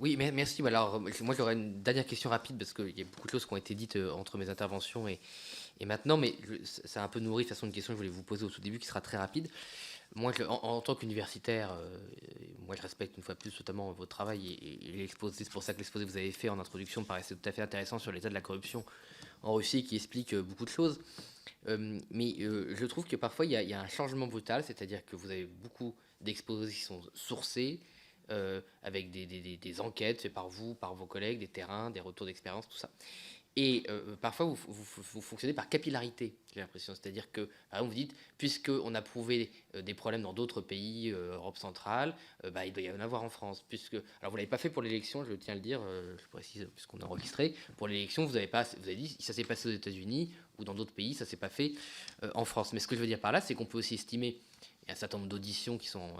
Oui, merci. Alors, moi, j'aurais une dernière question rapide parce qu'il y a beaucoup de choses qui ont été dites entre mes interventions et maintenant, mais ça a un peu nourri de toute façon une question que je voulais vous poser au tout début qui sera très rapide. Moi, en tant qu'universitaire, moi, je respecte une fois de plus totalement votre travail et l'exposé. C'est pour ça que l'exposé que vous avez fait en introduction me paraissait tout à fait intéressant sur l'état de la corruption en Russie qui explique beaucoup de choses. Mais je trouve que parfois il y a un changement brutal, c'est-à-dire que vous avez beaucoup d'exposés qui sont sourcés, avec des enquêtes faites par vous, par vos collègues, des terrains, des retours d'expérience, tout ça. Et parfois, vous fonctionnez par capillarité, j'ai l'impression. C'est-à-dire que, par exemple, vous dites, puisqu'on a prouvé des problèmes dans d'autres pays, Europe centrale, bah, il doit y en avoir en France. Alors, vous ne l'avez pas fait pour l'élection, je tiens à le dire, je précise, puisqu'on a enregistré. Pour l'élection, vous avez dit, ça s'est passé aux États-Unis ou dans d'autres pays, ça ne s'est pas fait en France. Mais ce que je veux dire par là, c'est qu'on peut aussi estimer, il y a un certain nombre d'auditions qui sont,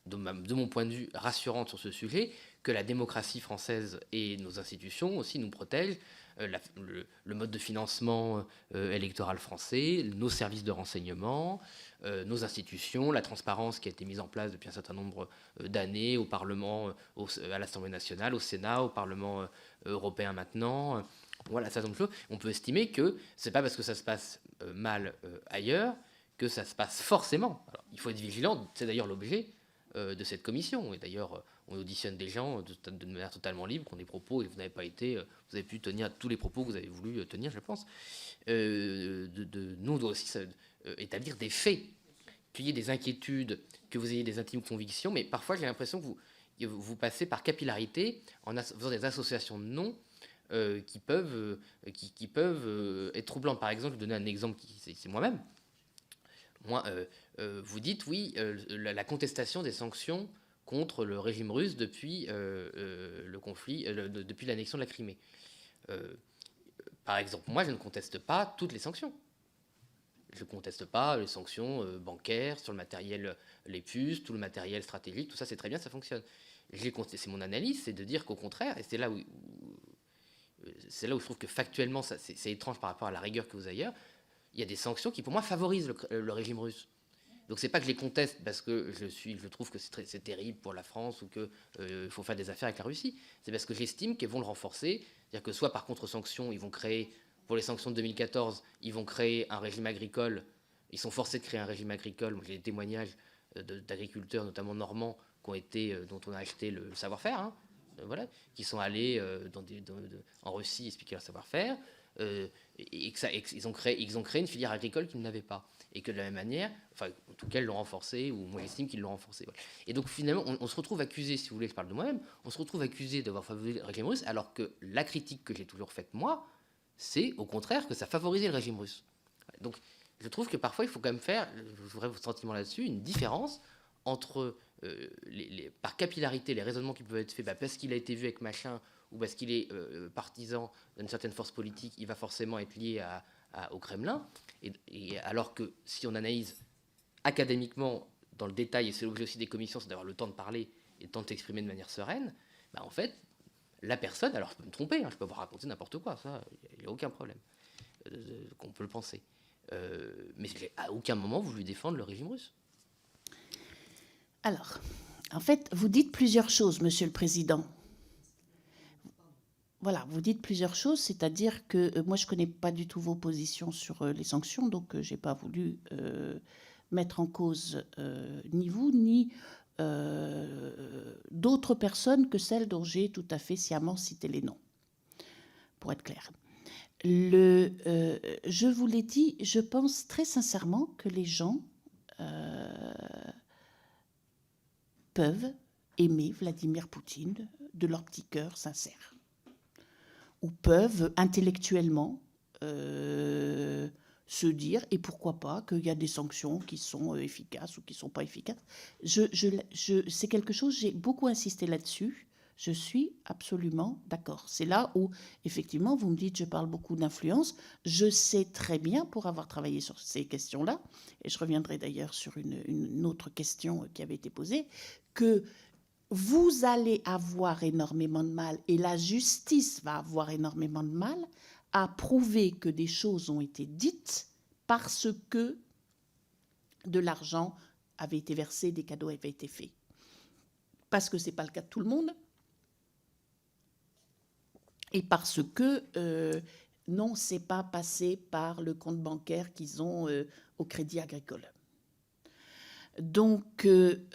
de mon point de vue, rassurantes sur ce sujet, que la démocratie française et nos institutions aussi nous protègent, le mode de financement électoral français, nos services de renseignement, nos institutions, la transparence qui a été mise en place depuis un certain nombre d'années au Parlement, à l'Assemblée nationale, au Sénat, au Parlement européen maintenant. Voilà, un certain nombre de choses. On peut estimer que c'est pas parce que ça se passe mal ailleurs que ça se passe forcément. Alors, il faut être vigilant, c'est d'ailleurs l'objet de cette commission. Et d'ailleurs, on auditionne des gens de manière totalement libre, qui ont des propos, et vous n'avez pas été, vous avez pu tenir tous les propos que vous avez voulu tenir, je pense. Nous, on doit aussi établir des faits, qu'il y ait des inquiétudes, que vous ayez des intimes convictions, mais parfois j'ai l'impression que vous passez par capillarité en faisant des associations de noms qui peuvent être troublantes. Par exemple, je vais donner un exemple, c'est moi-même. Vous dites oui, la contestation des sanctions contre le régime russe depuis le conflit, depuis l'annexion de la Crimée. Par exemple, moi, je ne conteste pas toutes les sanctions. Je ne conteste pas les sanctions bancaires sur le matériel, les puces, tout le matériel stratégique, tout ça, c'est très bien, ça fonctionne. C'est mon analyse, c'est de dire qu'au contraire, et c'est là où je trouve que factuellement, c'est étrange par rapport à la rigueur que vous avez ailleurs, il y a des sanctions qui, pour moi, favorisent le régime russe. Donc c'est pas que je les conteste parce que je trouve que c'est terrible pour la France ou qu'il faut faire des affaires avec la Russie. C'est parce que j'estime qu'elles vont le renforcer. C'est-à-dire que soit par contre-sanction, ils vont créer, pour les sanctions de 2014, ils vont créer un régime agricole. Ils sont forcés de créer un régime agricole. J'ai des témoignages d'agriculteurs, notamment normands, dont on a acheté le savoir-faire, hein, voilà, qui sont allés en Russie expliquer leur savoir-faire. Ils ont créé une filière agricole qu'ils n'avaient pas. Et que de la même manière, enfin, en tout cas, ils l'ont renforcé, ou moi j'estime qu'ils l'ont renforcé. Voilà. Et donc finalement, on se retrouve accusé, si vous voulez, je parle de moi-même, on se retrouve accusé d'avoir favorisé le régime russe, alors que la critique que j'ai toujours faite, moi, c'est au contraire que ça favorisait le régime russe. Donc je trouve que parfois, il faut quand même faire, je voudrais votre sentiment là-dessus, une différence entre, par capillarité, les raisonnements qui peuvent être faits, parce qu'il a été vu avec machin, ou parce qu'il est partisan d'une certaine force politique, il va forcément être lié au Kremlin. Et alors que si on analyse académiquement dans le détail, et c'est l'objet aussi des commissions, c'est d'avoir le temps de parler et le temps de s'exprimer de manière sereine, en fait, la personne, alors je peux me tromper, hein, je peux vous raconter n'importe quoi, ça, il n'y a aucun problème, qu'on peut le penser. Mais à aucun moment vous lui défendre le régime russe. Alors, en fait, vous dites plusieurs choses, Monsieur le Président. Voilà, vous dites plusieurs choses, c'est-à-dire que moi, je ne connais pas du tout vos positions sur les sanctions, donc je n'ai pas voulu mettre en cause ni vous, ni d'autres personnes que celles dont j'ai tout à fait sciemment cité les noms, pour être clair. Je vous l'ai dit, je pense très sincèrement que les gens peuvent aimer Vladimir Poutine de leur petit cœur sincère, ou peuvent intellectuellement se dire, et pourquoi pas, qu'il y a des sanctions qui sont efficaces ou qui ne sont pas efficaces. C'est quelque chose, j'ai beaucoup insisté là-dessus, je suis absolument d'accord. C'est là où, effectivement, vous me dites, je parle beaucoup d'influence. Je sais très bien, pour avoir travaillé sur ces questions-là, et je reviendrai d'ailleurs sur une autre question qui avait été posée, que vous allez avoir énormément de mal, et la justice va avoir énormément de mal, à prouver que des choses ont été dites parce que de l'argent avait été versé, des cadeaux avaient été faits. Parce que ce n'est pas le cas de tout le monde, et parce que non, c'est pas passé par le compte bancaire qu'ils ont au Crédit Agricole. Donc, comme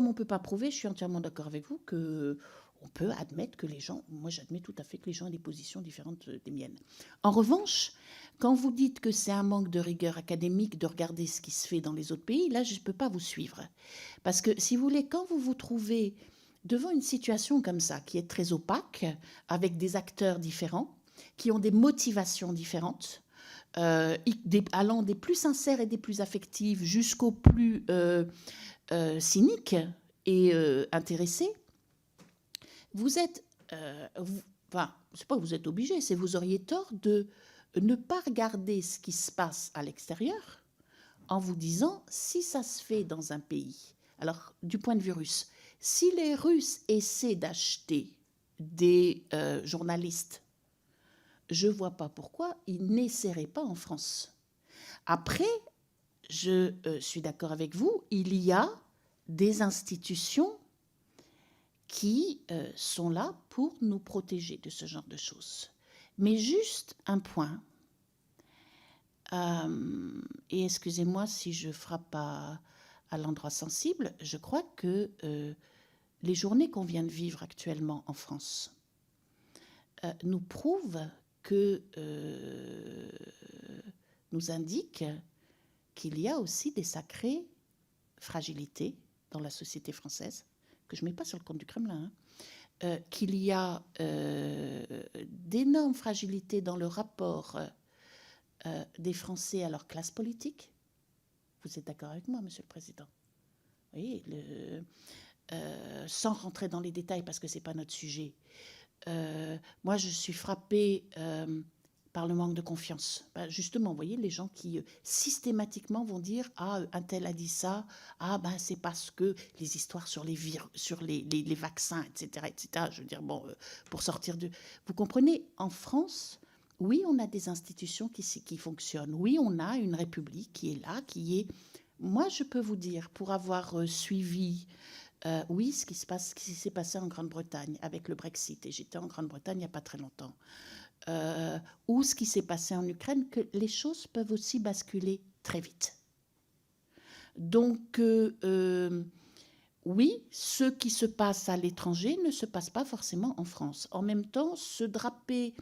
on ne peut pas prouver, je suis entièrement d'accord avec vous que on peut admettre que les gens, moi j'admets tout à fait que les gens aient des positions différentes des miennes. En revanche, quand vous dites que c'est un manque de rigueur académique de regarder ce qui se fait dans les autres pays, là je ne peux pas vous suivre. Parce que si vous voulez, quand vous vous trouvez devant une situation comme ça, qui est très opaque, avec des acteurs différents, qui ont des motivations différentes, allant des plus sincères et des plus affectives jusqu'aux plus cyniques et intéressés, vous êtes, enfin, c'est pas que vous êtes obligé, c'est vous auriez tort de ne pas regarder ce qui se passe à l'extérieur en vous disant si ça se fait dans un pays. Alors, du point de vue russe, si les Russes essaient d'acheter des journalistes, je ne vois pas pourquoi ils n'essaieraient pas en France. Après, je suis d'accord avec vous, il y a des institutions qui sont là pour nous protéger de ce genre de choses. Mais juste un point, et excusez-moi si je frappe à l'endroit sensible, je crois que les journées qu'on vient de vivre actuellement en France nous prouvent que nous indiquent qu'il y a aussi des sacrées fragilités dans la société française, que je ne mets pas sur le compte du Kremlin, qu'il y a d'énormes fragilités dans le rapport des Français à leur classe politique. Vous êtes d'accord avec moi, Monsieur le Président? Oui, sans rentrer dans les détails parce que ce n'est pas notre sujet. Moi, je suis frappée par le manque de confiance. Justement, vous voyez, les gens qui systématiquement vont dire « Ah, un tel a dit ça. Ah, ben, c'est parce que les histoires sur les vaccins, etc., etc. » Je veux dire, bon, pour sortir de... Vous comprenez, en France, oui, on a des institutions qui fonctionnent. Oui, on a une république qui est là, qui est... Moi, je peux vous dire, pour avoir suivi... oui, ce qui s'est passé en Grande-Bretagne avec le Brexit, et j'étais en Grande-Bretagne il n'y a pas très longtemps, ou ce qui s'est passé en Ukraine, que les choses peuvent aussi basculer très vite. Donc, oui, ce qui se passe à l'étranger ne se passe pas forcément en France. En même temps, se draper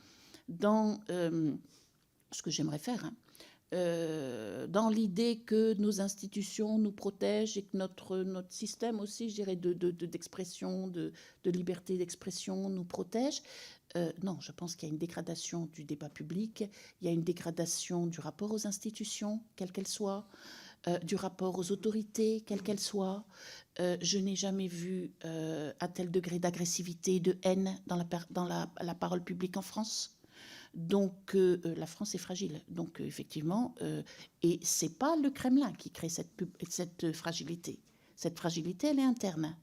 dans ce que j'aimerais faire, hein, dans l'idée que nos institutions nous protègent et que notre système aussi, je dirais, d'expression, de liberté d'expression nous protège. Non, je pense qu'il y a une dégradation du débat public, il y a une dégradation du rapport aux institutions, quelles qu'elles soient, du rapport aux autorités, quelles qu'elles soient. Je n'ai jamais vu un tel degré d'agressivité et de haine dans la parole publique en France. Donc, la France est fragile. Donc, effectivement, et c'est pas le Kremlin qui crée cette fragilité. Cette fragilité, elle est interne.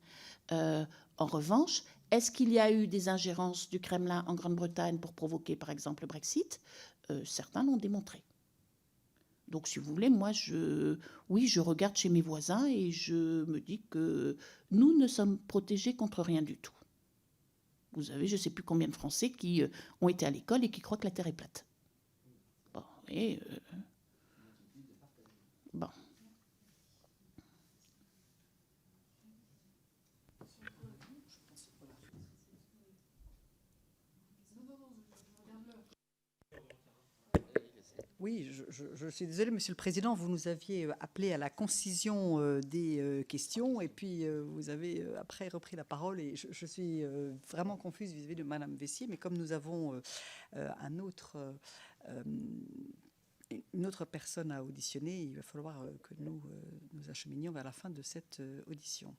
En revanche, est-ce qu'il y a eu des ingérences du Kremlin en Grande-Bretagne pour provoquer, par exemple, le Brexit? Certains l'ont démontré. Donc, si vous voulez, moi, oui, je regarde chez mes voisins et je me dis que nous ne sommes protégés contre rien du tout. Vous avez, je ne sais plus combien de Français qui ont été à l'école et qui croient que la Terre est plate. Bon, et bon. Oui, je suis désolée, Monsieur le Président, vous nous aviez appelé à la concision des questions et puis vous avez après repris la parole et je suis vraiment confuse vis-à-vis de Madame Vessier, mais comme nous avons une autre personne à auditionner, il va falloir que nous nous acheminions vers la fin de cette audition.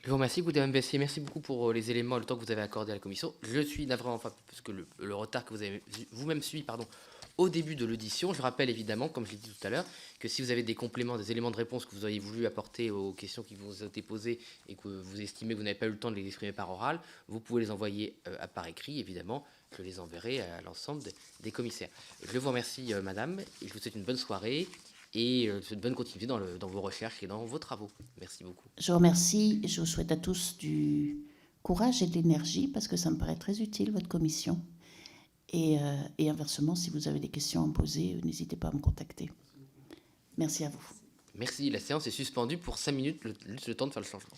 Je vous remercie, Madame Vessier. Merci beaucoup pour les éléments, le temps que vous avez accordé à la commission. Je suis navré, enfin, parce que le retard que vous avez vous-même suivi, au début de l'audition. Je rappelle évidemment, comme je l'ai dit tout à l'heure, que si vous avez des compléments, des éléments de réponse que vous auriez voulu apporter aux questions qui vous ont été posées et que vous estimez que vous n'avez pas eu le temps de les exprimer par oral, vous pouvez les envoyer par écrit, évidemment. Je les enverrai à l'ensemble des commissaires. Je vous remercie, Madame, et je vous souhaite une bonne soirée et une bonne continuité dans vos recherches et dans vos travaux. Merci beaucoup. Je vous remercie et je vous souhaite à tous du courage. courage et de l'énergie, parce que ça me paraît très utile, votre commission. Et inversement, si vous avez des questions à me poser, n'hésitez pas à me contacter. Merci à vous. Merci, la séance est suspendue pour 5 minutes, le temps de faire le changement.